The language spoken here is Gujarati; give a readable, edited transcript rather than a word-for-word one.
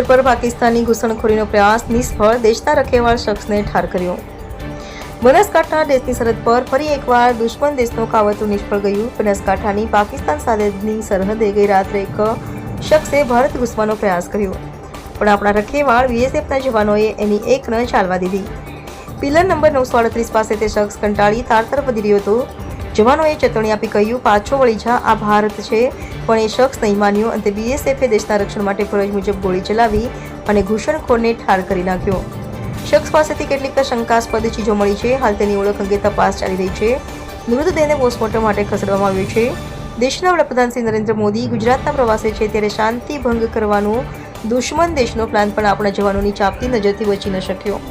બોર્ડર પર પાકિસ્તાની ઘૂસણખોરીનો પ્રયાસ નિષ્ફળ, દેશના રખેવાળ શખ્સને ઠાર કર્યો। બનાસકાંઠા દેશની સરહદ પર ફરી એકવાર દુશ્મન દેશનું કાવતરું નિષ્ફળ ગયું। બનાસકાંઠાની પાકિસ્તાન સાથેની સરહદે ગઈ રાત્રે એક શખ્સે ભારત ઘૂસવાનો પ્રયાસ કર્યો, પણ આપણા રખેવાળ બીએસએફના જવાનોએ એની એક ન ચાલવા દીધી। પિલર નંબર 938 પાસે તે શખ્સ કંટાળી તાર તરફ વધી રહ્યો હતો। જવાનોએ ચેતવણી આપી કહ્યું, પાછો વળી જા, આ ભારત છે। પણ એ શખ્સ નહીં માન્યો। અંતે બીએસએફે દેશના રક્ષણ માટે ફરજ મુજબ ગોળી ચલાવી અને ઘૂસણખોરને ઠાર કરી નાખ્યો। શખ્સ પાસેથી કેટલીક શંકાસ્પદ ચીજો મળી છે। હાલ તેની ઓળખ અંગે તપાસ ચાલી રહી છે। મૃતદેહને પોસ્ટમોર્ટમ માટે ખસેડવામાં આવ્યો છે। દેશના વડાપ્રધાન શ્રી નરેન્દ્ર મોદી ગુજરાતના પ્રવાસે છે, ત્યારે શાંતિ ભંગ કરવાનો દુશ્મન દેશનો પ્લાન પણ આપણા જવાનોની ચાપતી નજરથી બચી ન શક્યો।